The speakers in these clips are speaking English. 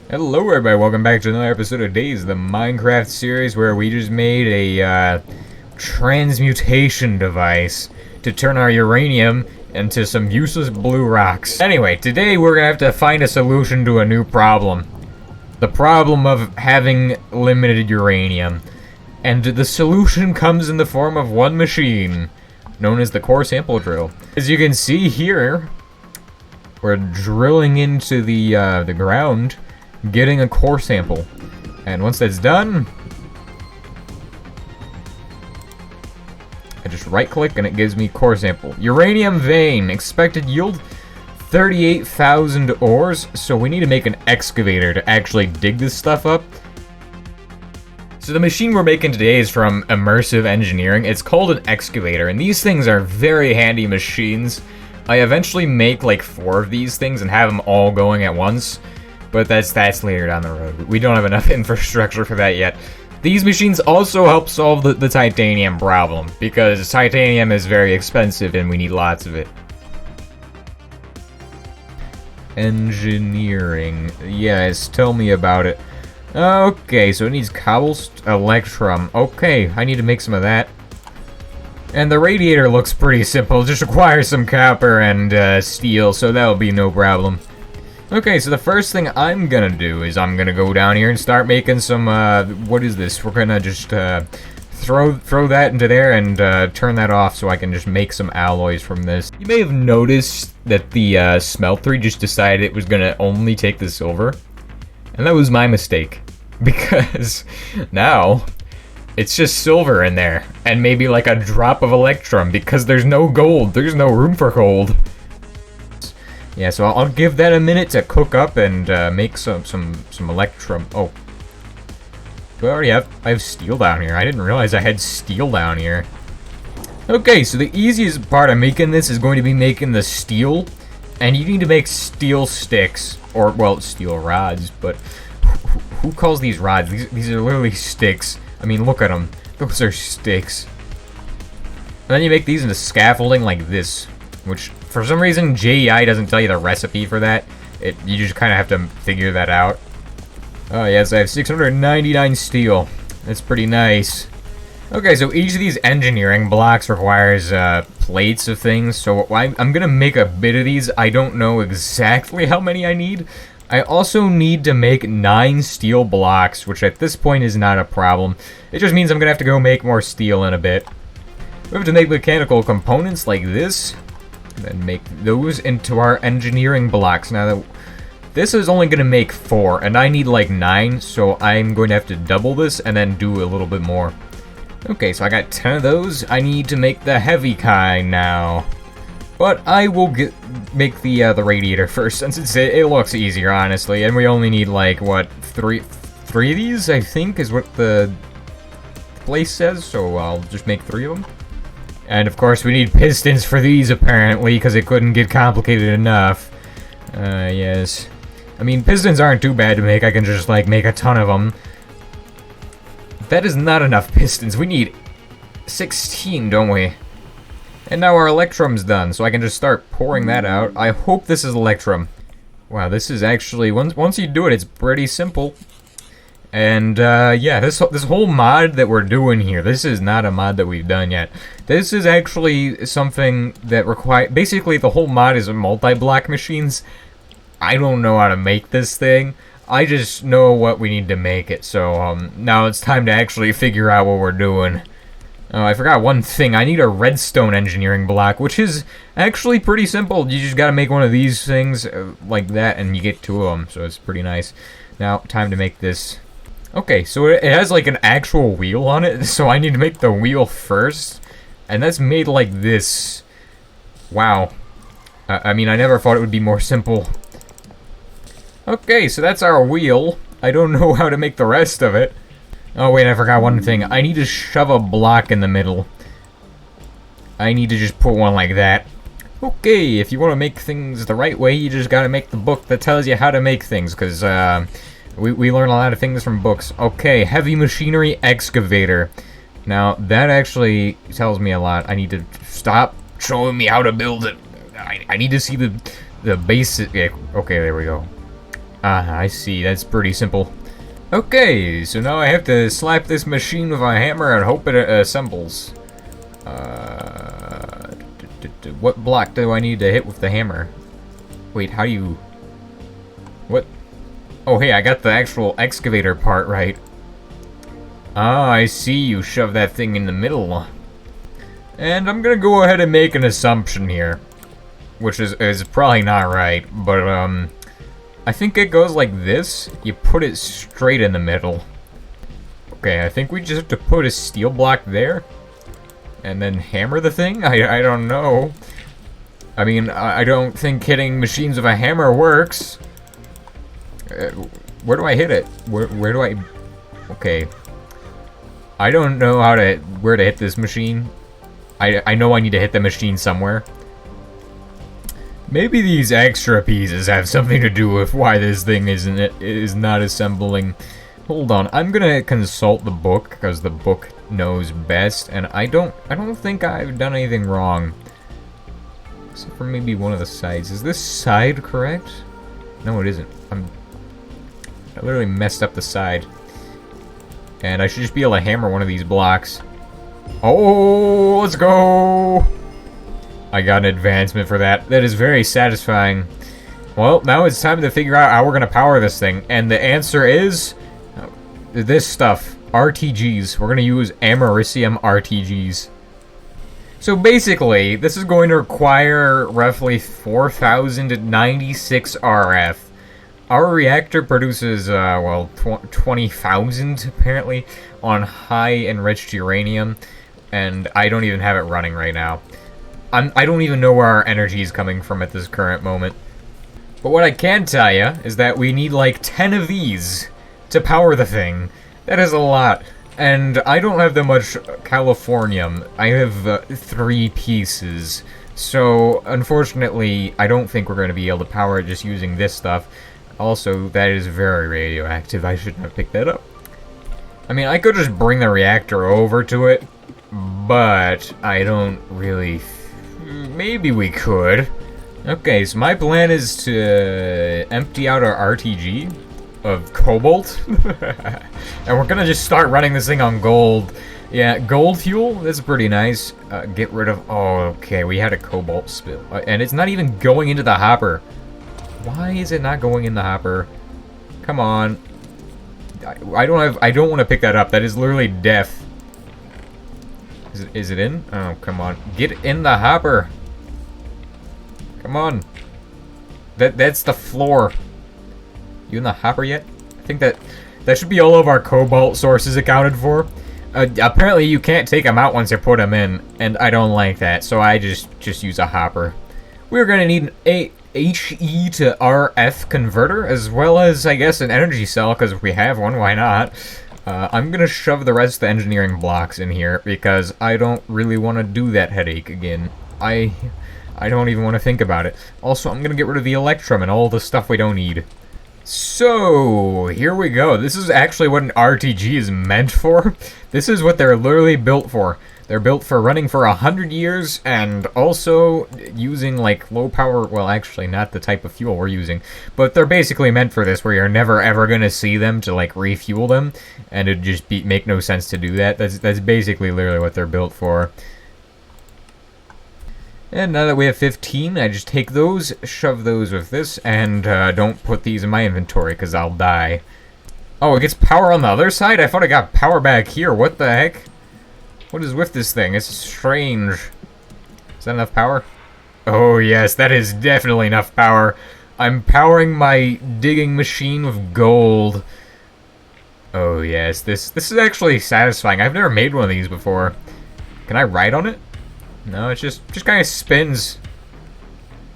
Hello everybody, welcome back to another episode of Days, the Minecraft series where we just made a transmutation device to turn our uranium into some useless blue rocks. Anyway, today we're gonna have to find a solution to a new problem. The problem of having limited uranium. And the solution comes in the form of one machine, known as the core sample drill. As you can see here, we're drilling into the ground, getting a core sample. And once that's done, I just right click and it gives me core sample. Uranium vein, expected yield 38,000 ores, so we need to make an excavator to actually dig this stuff up. So the machine we're making today is from Immersive Engineering. It's called an excavator, and these things are very handy machines. I eventually make like 4 of these things and have them all going at once. But that's later down the road. We don't have enough infrastructure for that yet. These machines also help solve the titanium problem, because titanium is very expensive and we need lots of it. Engineering. Yes, tell me about it. Okay, so it needs cobblestone, electrum. Okay, I need to make some of that. And the radiator looks pretty simple. It just requires some copper and steel, so that'll be no problem. Okay, so the first thing I'm gonna do is I'm gonna go down here and start making some, what is this? We're gonna just, throw that into there and, turn that off so I can just make some alloys from this. You may have noticed that the, smeltery just decided it was gonna only take the silver. And that was my mistake. Because now, it's just silver in there. And maybe like a drop of electrum, because there's no gold. There's no room for gold. Yeah, so I'll give that a minute to cook up and make some electrum. Oh, do I already have? I have steel down here. I didn't realize I had steel down here. Okay, so the easiest part of making this is going to be making the steel, and you need to make steel sticks, or well, steel rods. But who calls these rods? These are literally sticks. I mean, look at them. Those are sticks. And then you make these into scaffolding like this, which for some reason JEI doesn't tell you the recipe for that. You just kind of have to figure that out. Oh yes, I have 699 steel. That's pretty nice. Okay, so each of these engineering blocks requires plates of things. So I'm gonna make a bit of these. I don't know exactly how many I need. I also need to make 9 steel blocks, which at this point is not a problem. It just means I'm gonna have to go make more steel in a bit. We have to make mechanical components like this. Then make those into our engineering blocks. Now, this is only going to make 4, and I need like 9, so I'm going to have to double this and then do a little bit more. Okay, so I got 10 of those. I need to make the heavy kind now. But I will make the radiator first, since it looks easier, honestly. And we only need like, what, 3 of these, I think, is what the place says. So I'll just make 3 of them. And of course we need pistons for these apparently, because it couldn't get complicated enough. Yes. I mean, pistons aren't too bad to make. I can just like make a ton of them. That is not enough pistons. We need 16, don't we? And now our electrum's done, so I can just start pouring that out. I hope this is electrum. Wow, this is actually, once you do it, it's pretty simple. And, yeah, this whole mod that we're doing here, this is not a mod that we've done yet. This is actually something that basically the whole mod is multi-block machines. I don't know how to make this thing. I just know what we need to make it, so, now it's time to actually figure out what we're doing. Oh, I forgot one thing. I need a redstone engineering block, which is actually pretty simple. You just gotta make one of these things like that, and you get 2 of them, so it's pretty nice. Now, time to make this. Okay, so it has like an actual wheel on it, so I need to make the wheel first. And that's made like this. Wow. I mean, I never thought it would be more simple. Okay, so that's our wheel. I don't know how to make the rest of it. Oh wait, I forgot one thing. I need to shove a block in the middle. I need to just put one like that. Okay, if you want to make things the right way, you just gotta make the book that tells you how to make things, because, we learn a lot of things from books. Okay, heavy machinery excavator. Now, that actually tells me a lot. I need to stop showing me how to build it. I need to see the basic... Okay, there we go. Ah, I see. That's pretty simple. Okay, so now I have to slap this machine with a hammer and hope it assembles. What block do I need to hit with the hammer? Wait, how do you... What? Oh, hey, I got the actual excavator part right. Ah, I see. You shove that thing in the middle. And I'm gonna go ahead and make an assumption here. Which is probably not right, but, I think it goes like this. You put it straight in the middle. Okay, I think we just have to put a steel block there. And then hammer the thing? I don't know. I mean, I don't think hitting machines with a hammer works. Where do I hit it? Where do I... Okay. I don't know where to hit this machine. I know I need to hit the machine somewhere. Maybe these extra pieces have something to do with why this thing is not assembling. Hold on, I'm gonna consult the book because the book knows best, and I don't think I've done anything wrong. Except for maybe one of the sides. Is this side correct? No, it isn't. I literally messed up the side. And I should just be able to hammer one of these blocks. Oh, let's go! I got an advancement for that. That is very satisfying. Well, now it's time to figure out how we're going to power this thing. And the answer is... this stuff. RTGs. We're going to use americium RTGs. So basically, this is going to require roughly 4,096 RF. Our reactor produces, well, 20,000 apparently on high enriched uranium. And I don't even have it running right now. I don't even know where our energy is coming from at this current moment. But what I can tell you is that we need like 10 of these to power the thing. That is a lot. And I don't have that much californium. I have 3 pieces. So, unfortunately, I don't think we're going to be able to power it just using this stuff. Also, that is very radioactive. I shouldn't have picked that up. I mean, I could just bring the reactor over to it, but I don't really... Maybe we could. Okay, so my plan is to empty out our RTG of cobalt. And we're gonna just start running this thing on gold. Yeah, gold fuel, that's pretty nice. Get rid of... Oh, okay, we had a cobalt spill. And it's not even going into the hopper. Why is it not going in the hopper? Come on. I don't want to pick that up. That is literally death. Is it in? Oh, come on. Get in the hopper. Come on. That's the floor. You in the hopper yet? I think that should be all of our cobalt sources accounted for. Apparently you can't take them out once you put them in, and I don't like that, so I just use a hopper. We're gonna need an HE to RF converter, as well as, I guess, an energy cell, because if we have one, why not? I'm gonna shove the rest of the engineering blocks in here, because I don't really want to do that headache again. I don't even want to think about it. Also, I'm gonna get rid of the electrum and all the stuff we don't need. So, here we go. This is actually what an RTG is meant for. This is what they're literally built for. They're built for running for 100 years and also using like low power, well actually not the type of fuel we're using, but they're basically meant for this where you're never ever going to see them to like refuel them, and it'd just make no sense to do that. That's basically literally what they're built for. And now that we have 15, I just take those, shove those with this, and don't put these in my inventory because I'll die. Oh, it gets power on the other side? I thought I got power back here. What the heck? What is with this thing? It's strange. Is that enough power? Oh yes, that is definitely enough power. I'm powering my digging machine with gold. Oh yes, this is actually satisfying. I've never made one of these before. Can I ride on it? No, it just kind of spins.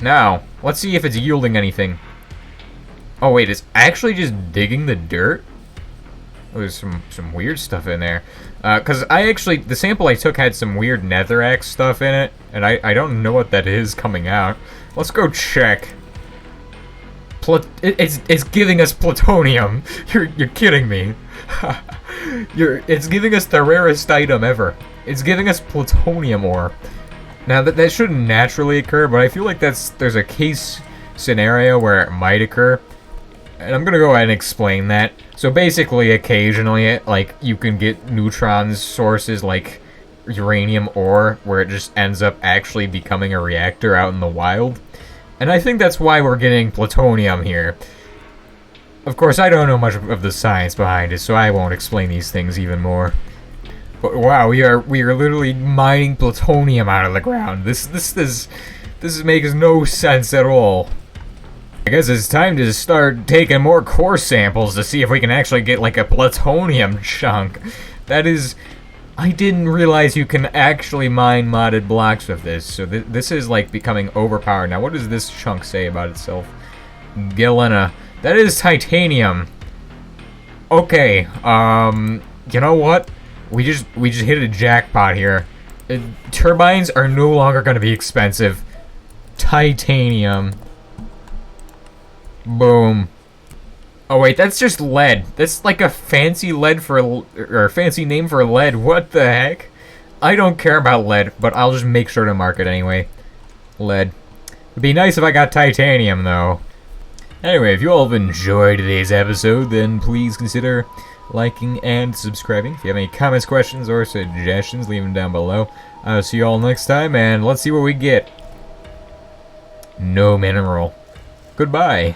Now, let's see if it's yielding anything. Oh wait, it's actually just digging the dirt? Oh, there's some weird stuff in there. Because the sample I took had some weird netherrack stuff in it, and I don't know what that is coming out. Let's go check. It's giving us plutonium. You're kidding me. It's giving us the rarest item ever. It's giving us plutonium ore. Now that shouldn't naturally occur, but I feel like there's a case scenario where it might occur. And I'm gonna go ahead and explain that. So basically, occasionally, like, you can get neutron sources like uranium ore, where it just ends up actually becoming a reactor out in the wild. And I think that's why we're getting plutonium here. Of course, I don't know much of the science behind it, so I won't explain these things even more. But wow, we are literally mining plutonium out of the ground. This makes no sense at all. I guess it's time to start taking more core samples to see if we can actually get like a plutonium chunk. That is, I didn't realize you can actually mine modded blocks with this. So this is like becoming overpowered. Now, what does this chunk say about itself? Galena. That is titanium. Okay. You know what? We just hit a jackpot here. Turbines are no longer going to be expensive. Titanium. Boom. Oh wait, that's just lead. That's like a fancy lead for or fancy name for lead. What the heck? I don't care about lead, but I'll just make sure to mark it anyway. Lead. It'd be nice if I got titanium though. Anyway, if you all have enjoyed today's episode, then please consider liking and subscribing. If you have any comments, questions, or suggestions, leave them down below. I'll see you all next time, and let's see what we get. No mineral. Goodbye.